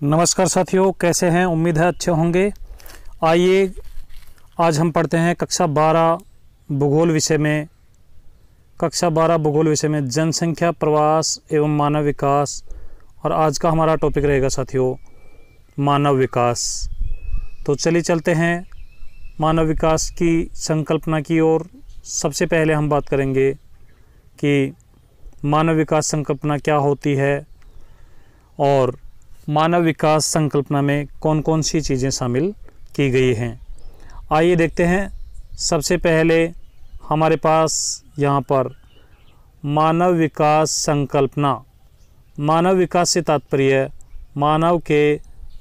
नमस्कार साथियों, कैसे हैं? उम्मीद है अच्छे होंगे। आइए आज हम पढ़ते हैं कक्षा 12 भूगोल विषय में जनसंख्या, प्रवास एवं मानव विकास। और आज का हमारा टॉपिक रहेगा साथियों मानव विकास। तो चलिए चलते हैं मानव विकास की संकल्पना की ओर। सबसे पहले हम बात करेंगे कि मानव विकास संकल्पना क्या होती है और मानव विकास संकल्पना में कौन कौन सी चीज़ें शामिल की गई हैं। आइए देखते हैं। सबसे पहले हमारे पास यहाँ पर मानव विकास संकल्पना। मानव विकास से तात्पर्य मानव के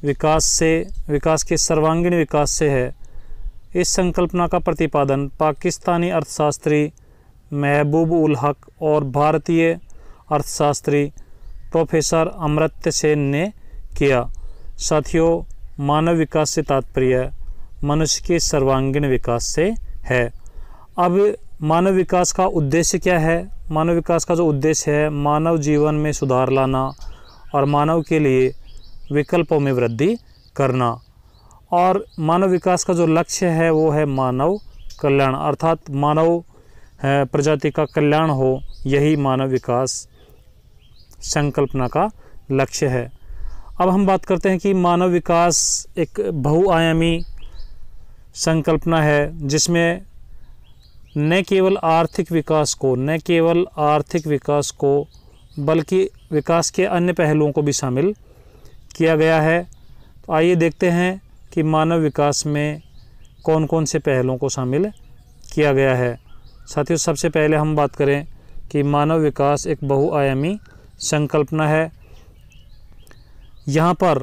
विकास के सर्वांगीण विकास से है। इस संकल्पना का प्रतिपादन पाकिस्तानी अर्थशास्त्री महबूब उल हक और भारतीय अर्थशास्त्री प्रोफेसर अमर्त्य सेन ने किया। साथियों, मानव विकास से तात्पर्य मनुष्य के सर्वांगीण विकास से है। अब मानव विकास का उद्देश्य क्या है? मानव विकास का जो उद्देश्य है, मानव जीवन में सुधार लाना और मानव के लिए विकल्पों में वृद्धि करना। और मानव विकास का जो लक्ष्य है वो है मानव कल्याण, अर्थात मानव प्रजाति का कल्याण हो। यही मानव विकास संकल्पना का लक्ष्य है। अब हम बात करते हैं कि मानव विकास एक बहुआयामी संकल्पना है जिसमें न केवल आर्थिक विकास को बल्कि विकास के अन्य पहलुओं को भी शामिल किया गया है। तो आइए देखते हैं कि मानव विकास में कौन कौन से पहलुओं को शामिल किया गया है। साथियों, सबसे पहले हम बात करें कि मानव विकास एक बहुआयामी संकल्पना है। यहाँ पर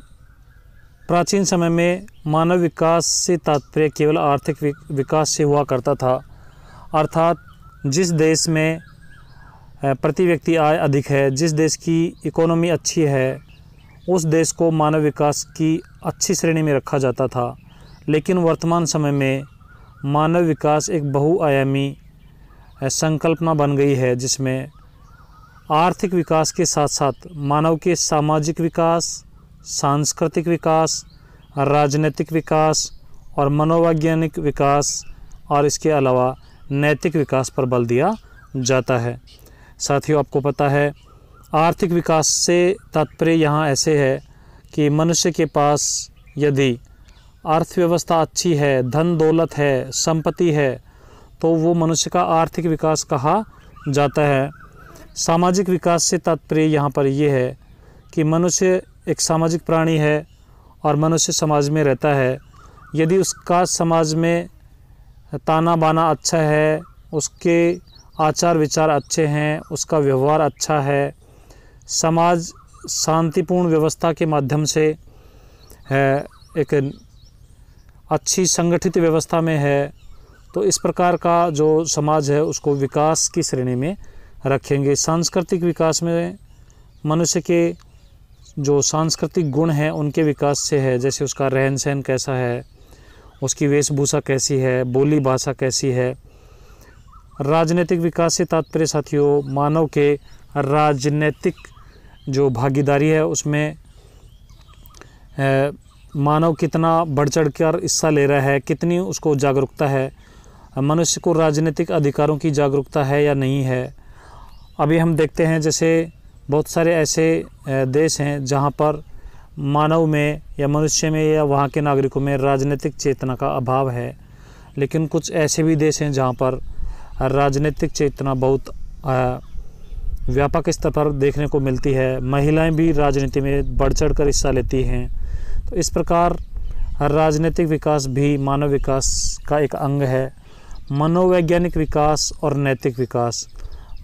प्राचीन समय में मानव विकास से तात्पर्य केवल आर्थिक विकास से हुआ करता था, अर्थात जिस देश में प्रति व्यक्ति आय अधिक है, जिस देश की इकोनॉमी अच्छी है, उस देश को मानव विकास की अच्छी श्रेणी में रखा जाता था। लेकिन वर्तमान समय में मानव विकास एक बहुआयामी संकल्पना बन गई है जिसमें आर्थिक विकास के साथ साथ मानव के सामाजिक विकास, सांस्कृतिक विकास, राजनीतिक विकास और मनोवैज्ञानिक विकास और इसके अलावा नैतिक विकास पर बल दिया जाता है। साथियों, आपको पता है आर्थिक विकास से तात्पर्य यहाँ ऐसे है कि मनुष्य के पास यदि अर्थव्यवस्था अच्छी है, धन दौलत है, संपत्ति है, तो वो मनुष्य का आर्थिक विकास कहा जाता है। सामाजिक विकास से तात्पर्य यहाँ पर ये है कि मनुष्य एक सामाजिक प्राणी है और मनुष्य समाज में रहता है। यदि उसका समाज में ताना बाना अच्छा है, उसके आचार विचार अच्छे हैं, उसका व्यवहार अच्छा है, समाज शांतिपूर्ण व्यवस्था के माध्यम से एक अच्छी संगठित व्यवस्था में है, तो इस प्रकार का जो समाज है उसको विकास की श्रेणी में रखेंगे। सांस्कृतिक विकास में मनुष्य के जो सांस्कृतिक गुण हैं उनके विकास से है, जैसे उसका रहन सहन कैसा है, उसकी वेशभूषा कैसी है, बोली भाषा कैसी है। राजनीतिक विकास से तात्पर्य साथियों मानव के राजनीतिक जो भागीदारी है उसमें मानव कितना बढ़ चढ़ कर हिस्सा ले रहा है, कितनी उसको जागरूकता है, मनुष्य को राजनीतिक अधिकारों की जागरूकता है या नहीं है। अभी हम देखते हैं जैसे बहुत सारे ऐसे देश हैं जहाँ पर मानव में या मनुष्य में या वहाँ के नागरिकों में राजनीतिक चेतना का अभाव है। लेकिन कुछ ऐसे भी देश हैं जहाँ पर राजनीतिक चेतना बहुत व्यापक स्तर पर देखने को मिलती है। महिलाएं भी राजनीति में बढ़ चढ़ कर हिस्सा लेती हैं। तो इस प्रकार राजनीतिक विकास भी मानव विकास का एक अंग है। मनोवैज्ञानिक विकास और नैतिक विकास,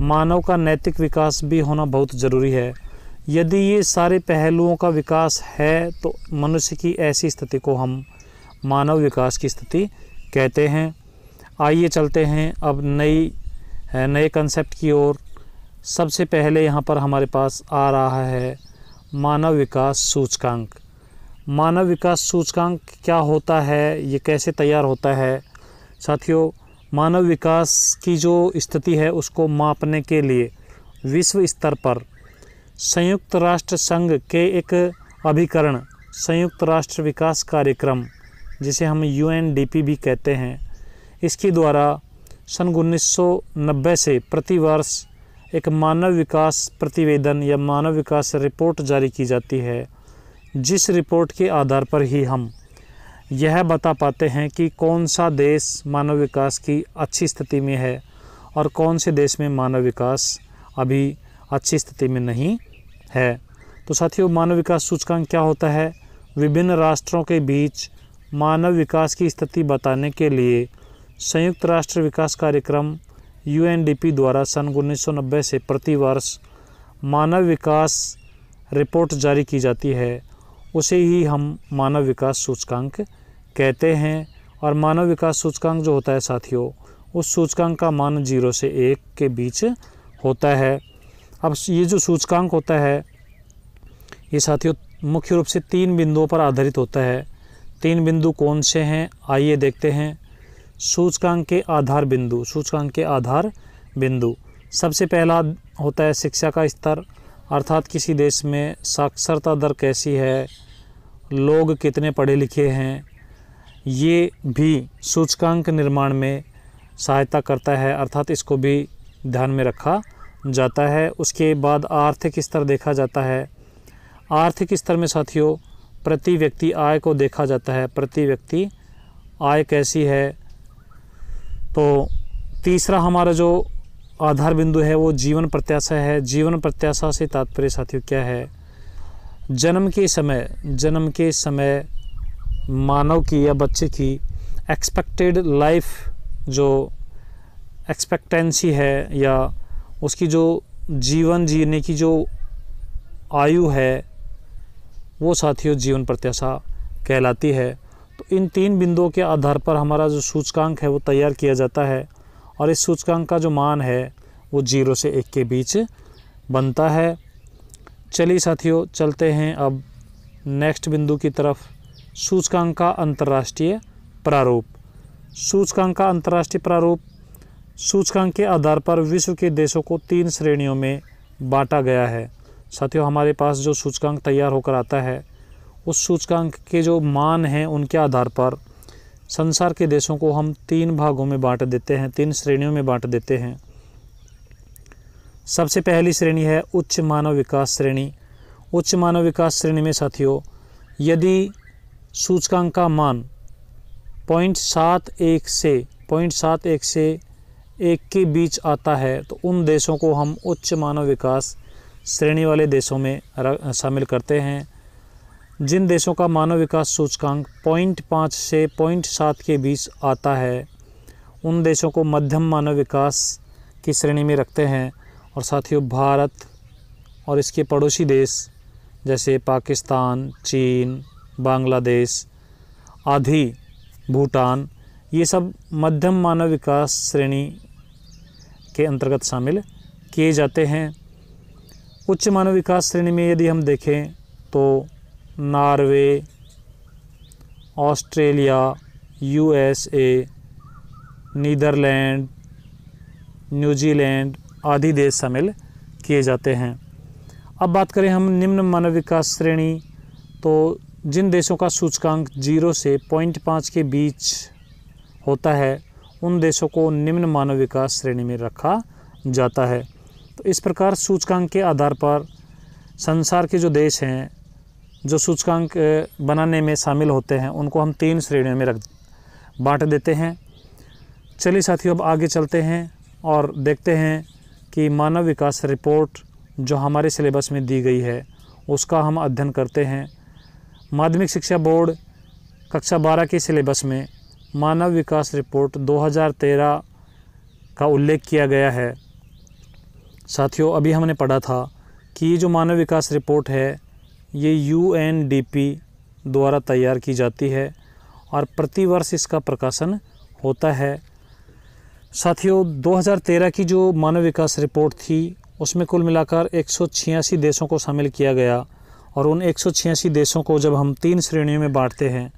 मानव का नैतिक विकास भी होना बहुत ज़रूरी है। यदि ये सारे पहलुओं का विकास है तो मनुष्य की ऐसी स्थिति को हम मानव विकास की स्थिति कहते हैं। आइए चलते हैं अब नए कंसेप्ट की ओर। सबसे पहले यहाँ पर हमारे पास आ रहा है मानव विकास सूचकांक। मानव विकास सूचकांक क्या होता है, ये कैसे तैयार होता है? साथियों, मानव विकास की जो स्थिति है उसको मापने के लिए विश्व स्तर पर संयुक्त राष्ट्र संघ के एक अभिकरण संयुक्त राष्ट्र विकास कार्यक्रम, जिसे हम UNDP भी कहते हैं, इसके द्वारा सन 1990 से प्रतिवर्ष एक मानव विकास प्रतिवेदन या मानव विकास रिपोर्ट जारी की जाती है, जिस रिपोर्ट के आधार पर ही हम यह बता पाते हैं कि कौन सा देश मानव विकास की अच्छी स्थिति में है और कौन से देश में मानव विकास अभी अच्छी स्थिति में नहीं है। तो साथियों, मानव विकास सूचकांक क्या होता है? विभिन्न राष्ट्रों के बीच मानव विकास की स्थिति बताने के लिए संयुक्त राष्ट्र विकास कार्यक्रम UNDP द्वारा सन 1990 से प्रतिवर्ष मानव विकास रिपोर्ट जारी की जाती है, उसे ही हम मानव विकास सूचकांक कहते हैं। और मानव विकास सूचकांक जो होता है साथियों, उस सूचकांक का मान 0 से 1 के बीच होता है। अब ये जो सूचकांक होता है, ये साथियों मुख्य रूप से 3 बिंदुओं पर आधारित होता है। 3 बिंदु कौन से हैं, आइए देखते हैं। सूचकांक के आधार बिंदु। सूचकांक के आधार बिंदु सबसे पहला होता है शिक्षा का स्तर, अर्थात किसी देश में साक्षरता दर कैसी है, लोग कितने पढ़े लिखे हैं, ये भी सूचकांक निर्माण में सहायता करता है, अर्थात इसको भी ध्यान में रखा जाता है। उसके बाद आर्थिक स्तर देखा जाता है। आर्थिक स्तर में साथियों प्रति व्यक्ति आय को देखा जाता है, प्रति व्यक्ति आय कैसी है। तो तीसरा हमारा जो आधार बिंदु है वो जीवन प्रत्याशा है। जीवन प्रत्याशा से तात्पर्य साथियों क्या है? जन्म के समय मानव की या बच्चे की एक्सपेक्टेड लाइफ, जो एक्सपेक्टेंसी है या उसकी जो जीवन जीने की जो आयु है, वो साथियों जीवन प्रत्याशा कहलाती है। तो इन 3 बिंदुओं के आधार पर हमारा जो सूचकांक है वो तैयार किया जाता है और इस सूचकांक का जो मान है वो 0 से 1 के बीच बनता है। चलिए साथियों, चलते हैं अब नेक्स्ट बिंदु की तरफ। सूचकांक का अंतर्राष्ट्रीय प्रारूप। सूचकांक का अंतर्राष्ट्रीय प्रारूप। सूचकांक के आधार पर विश्व के देशों को 3 श्रेणियों में बांटा गया है। साथियों, हमारे पास जो सूचकांक तैयार होकर आता है, उस सूचकांक के जो मान हैं उनके आधार पर संसार के देशों को हम 3 भागों में बांट देते हैं, 3 श्रेणियों में बांट देते हैं। सबसे पहली श्रेणी है उच्च मानव विकास श्रेणी। उच्च मानव विकास श्रेणी में साथियों यदि सूचकांक का मान 0.71 से 1 के बीच आता है तो उन देशों को हम उच्च मानव विकास श्रेणी वाले देशों में शामिल करते हैं। जिन देशों का मानव विकास सूचकांक 0.5 से 0.7 के बीच आता है उन देशों को मध्यम मानव विकास की श्रेणी में रखते हैं। और साथियों, भारत और इसके पड़ोसी देश जैसे पाकिस्तान, चीन, बांग्लादेश आदि, भूटान, ये सब मध्यम मानव विकास श्रेणी के अंतर्गत शामिल किए जाते हैं। उच्च मानव विकास श्रेणी में यदि हम देखें तो Norway, Australia, USA, Netherland, New Zealand आदि देश शामिल किए जाते हैं। अब बात करें हम निम्न मानव विकास श्रेणी, तो जिन देशों का सूचकांक 0 से 0.5 के बीच होता है उन देशों को निम्न मानव विकास श्रेणी में रखा जाता है। तो इस प्रकार सूचकांक के आधार पर संसार के जो देश हैं जो सूचकांक बनाने में शामिल होते हैं उनको हम 3 श्रेणियों में बांट देते हैं। चलिए साथियों, अब आगे चलते हैं और देखते हैं कि मानव विकास रिपोर्ट जो हमारे सिलेबस में दी गई है उसका हम अध्ययन करते हैं। माध्यमिक शिक्षा बोर्ड कक्षा 12 के सिलेबस में मानव विकास रिपोर्ट 2013 का उल्लेख किया गया है। साथियों, अभी हमने पढ़ा था कि ये जो मानव विकास रिपोर्ट है ये UNDP द्वारा तैयार की जाती है और प्रतिवर्ष इसका प्रकाशन होता है। साथियों, 2013 की जो मानव विकास रिपोर्ट थी उसमें कुल मिलाकर 186 देशों को शामिल किया गया और उन 186 देशों को जब हम 3 श्रेणियों में बांटते हैं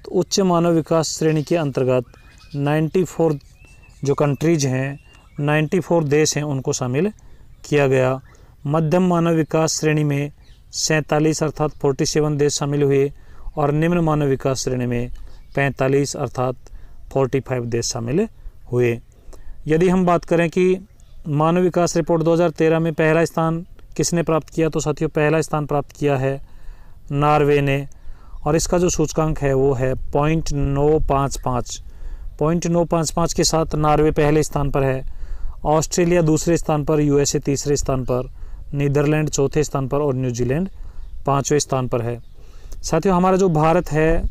तो उच्च मानव विकास श्रेणी के अंतर्गत 94 जो कंट्रीज हैं, 94 देश हैं, उनको शामिल किया गया। मध्यम मानव विकास श्रेणी में 47 अर्थात 47 देश शामिल हुए और निम्न मानव विकास श्रेणी में 45 अर्थात 45 देश शामिल हुए। यदि हम बात करें कि मानव विकास रिपोर्ट 2013 में पहला स्थान किसने प्राप्त किया, तो साथियों पहला स्थान प्राप्त किया है नॉर्वे ने, और इसका जो सूचकांक है वो है 0.955। 0.955 के साथ नॉर्वे पहले स्थान पर है, ऑस्ट्रेलिया दूसरे स्थान पर, यूएसए तीसरे स्थान पर, नीदरलैंड चौथे स्थान पर और न्यूजीलैंड 5वें स्थान पर है। साथियों हमारा जो भारत है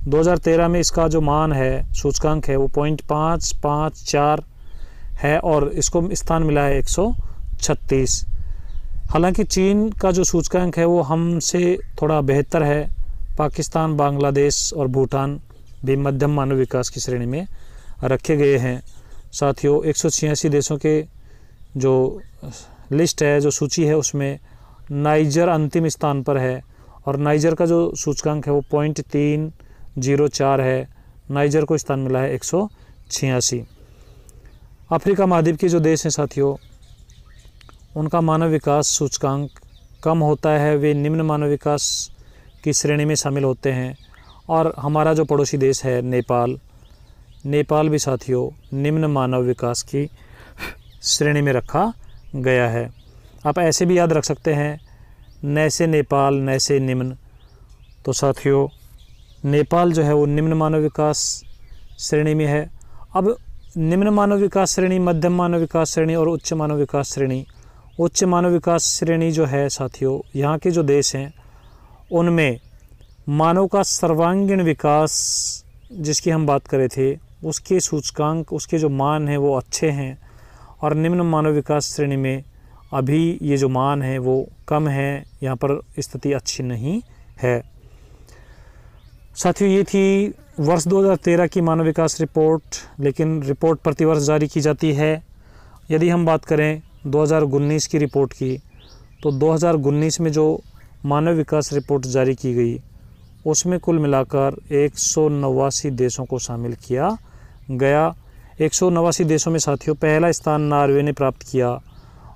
2013 में इसका जो मान है, सूचकांक है, वो 0.554 है और इसको स्थान मिला है 136। हालांकि चीन का जो सूचकांक है वो हमसे थोड़ा बेहतर है। पाकिस्तान, बांग्लादेश और भूटान भी मध्यम मानव विकास की श्रेणी में रखे गए हैं। साथियों 186 देशों के जो लिस्ट है, जो सूची है, उसमें नाइजर अंतिम स्थान पर है और नाइजर का जो सूचकांक है वो 0.304 है। नाइजर को स्थान मिला है 186। अफ्रीका महाद्वीप के जो देश हैं साथियों, उनका मानव विकास सूचकांक कम होता है, वे निम्न मानव विकास की श्रेणी में शामिल होते हैं। और हमारा जो पड़ोसी देश है नेपाल भी साथियों निम्न मानव विकास की श्रेणी में रखा गया है। आप ऐसे भी याद रख सकते हैं, न से नेपाल न से निम्न। तो साथियों नेपाल जो है वो निम्न मानव विकास श्रेणी में है। अब निम्न मानव विकास श्रेणी, मध्यम मानव विकास श्रेणी और उच्च मानव विकास श्रेणी। उच्च मानव विकास श्रेणी जो है साथियों, यहाँ के जो देश हैं उनमें मानव का सर्वांगीण विकास जिसकी हम बात करे थे, उसके सूचकांक, उसके जो मान हैं वो अच्छे हैं। और निम्न मानव विकास श्रेणी में अभी ये जो मान है वो कम है, यहाँ पर स्थिति अच्छी नहीं है। साथियों ये थी वर्ष 2013 की मानव विकास रिपोर्ट, लेकिन रिपोर्ट प्रतिवर्ष जारी की जाती है। यदि हम बात करें 2019 की रिपोर्ट की, तो 2019 में जो मानव विकास रिपोर्ट जारी की गई उसमें कुल मिलाकर 189 देशों को शामिल किया गया। 189 देशों में साथियों पहला स्थान नॉर्वे ने प्राप्त किया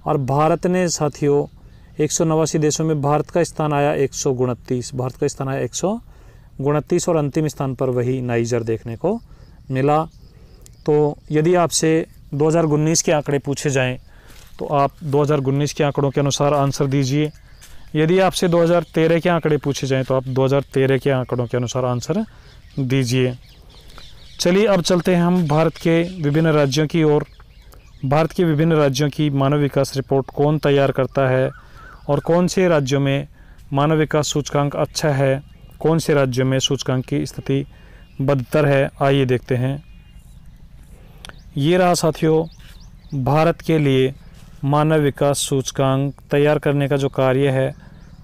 और भारत ने साथियों 189 देशों में भारत का स्थान आया 129। भारत का स्थान आया 129 और अंतिम स्थान पर वही नाइजर देखने को मिला। तो यदि आपसे 2019 के आंकड़े पूछे जाएं तो आप 2019 के आंकड़ों के अनुसार आंसर दीजिए। यदि आपसे 2013 के आंकड़े पूछे जाएं तो आप 2013 के आंकड़ों के अनुसार आंसर दीजिए। चलिए अब चलते हैं हम भारत के विभिन्न राज्यों की ओर। भारत के विभिन्न राज्यों की मानव विकास रिपोर्ट कौन तैयार करता है और कौन से राज्यों में मानव विकास सूचकांक अच्छा है, कौन से राज्यों में सूचकांक की स्थिति बदतर है, आइए देखते हैं। ये रहा साथियों भारत के लिए मानव विकास सूचकांक तैयार करने का जो कार्य है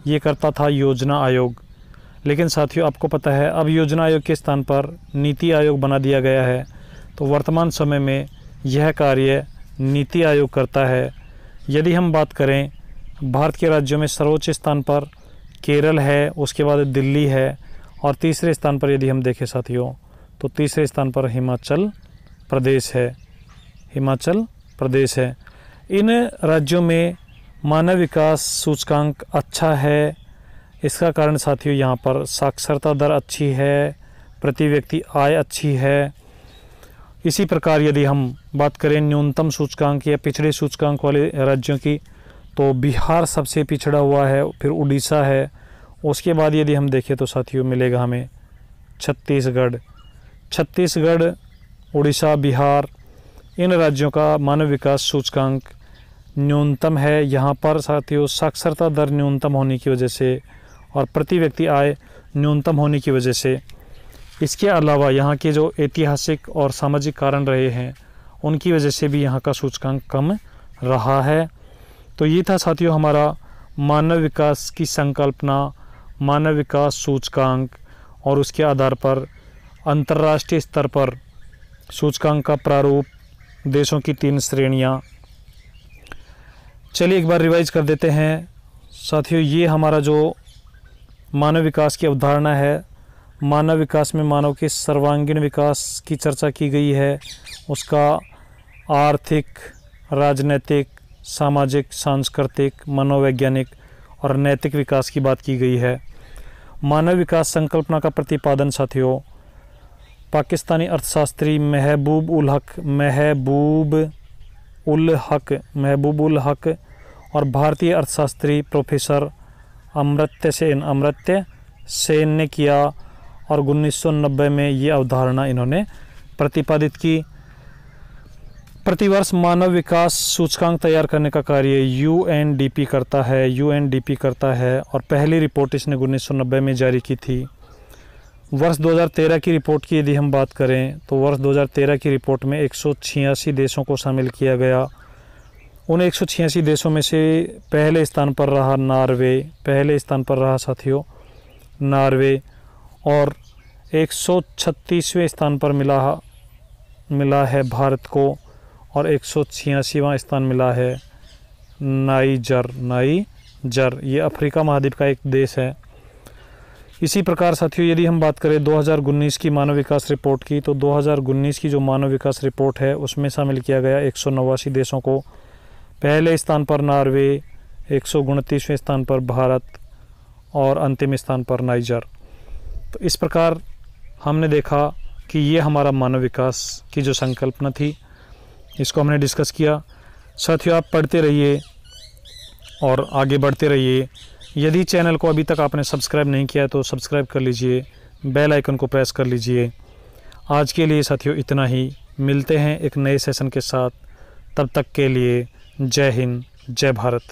ये करता था योजना आयोग। लेकिन साथियों आपको पता है अब योजना आयोग के स्थान पर नीति आयोग बना दिया गया है। तो वर्तमान समय में यह कार्य नीति आयोग करता है। यदि हम बात करें भारत के राज्यों में सर्वोच्च स्थान पर केरल है, उसके बाद दिल्ली है और तीसरे स्थान पर यदि हम देखें साथियों तो तीसरे स्थान पर हिमाचल प्रदेश है। हिमाचल प्रदेश है। इन राज्यों में मानव विकास सूचकांक अच्छा है। इसका कारण साथियों यहाँ पर साक्षरता दर अच्छी है, प्रति व्यक्ति आय अच्छी है। इसी प्रकार यदि हम बात करें न्यूनतम सूचकांक या पिछड़े सूचकांक वाले राज्यों की तो बिहार सबसे पिछड़ा हुआ है, फिर उड़ीसा है। उसके बाद यदि हम देखें तो साथियों मिलेगा हमें छत्तीसगढ़, उड़ीसा, बिहार, इन राज्यों का मानव विकास सूचकांक न्यूनतम है। यहाँ पर साथियों साक्षरता दर न्यूनतम होने की वजह से और प्रति व्यक्ति आय न्यूनतम होने की वजह से, इसके अलावा यहाँ के जो ऐतिहासिक और सामाजिक कारण रहे हैं उनकी वजह से भी यहाँ का सूचकांक कम रहा है। तो ये था साथियों हमारा मानव विकास की संकल्पना, मानव विकास सूचकांक और उसके आधार पर अंतर्राष्ट्रीय स्तर पर सूचकांक का प्रारूप, देशों की 3 श्रेणियाँ। चलिए एक बार रिवाइज कर देते हैं साथियों। ये हमारा जो मानव विकास की अवधारणा है, मानव विकास में मानव के सर्वांगीण विकास की चर्चा की गई है। उसका आर्थिक, राजनीतिक, सामाजिक, सांस्कृतिक, मनोवैज्ञानिक और नैतिक विकास की बात की गई है। मानव विकास संकल्पना का प्रतिपादन साथियों पाकिस्तानी अर्थशास्त्री महबूब उल हक और भारतीय अर्थशास्त्री प्रोफेसर अमर्त्य सेन ने किया और 1990 में ये अवधारणा इन्होंने प्रतिपादित की। प्रतिवर्ष मानव विकास सूचकांक तैयार करने का कार्य यूएनडीपी करता है और पहली रिपोर्ट इसने 1990 में जारी की थी। वर्ष 2013 की रिपोर्ट की यदि हम बात करें तो वर्ष 2013 की रिपोर्ट में 186 देशों को शामिल किया गया। उन 186 देशों में से पहले स्थान पर रहा साथियों नॉर्वे और 136वें स्थान पर मिला है भारत को और 186वां स्थान मिला है नाइजर। ये अफ्रीका महाद्वीप का एक देश है। इसी प्रकार साथियों यदि हम बात करें 2019 की मानव विकास रिपोर्ट की तो 2019 की जो मानव विकास रिपोर्ट है उसमें शामिल किया गया 189 देशों को। पहले स्थान पर नॉर्वे, 129वें स्थान पर भारत और अंतिम स्थान पर नाइजर। तो इस प्रकार हमने देखा कि ये हमारा मानव विकास की जो संकल्पना थी इसको हमने डिस्कस किया। साथियों आप पढ़ते रहिए और आगे बढ़ते रहिए। यदि चैनल को अभी तक आपने सब्सक्राइब नहीं किया है तो सब्सक्राइब कर लीजिए, बेल आइकन को प्रेस कर लीजिए। आज के लिए साथियों इतना ही, मिलते हैं एक नए सेशन के साथ। तब तक के लिए जय हिंद, जय भारत।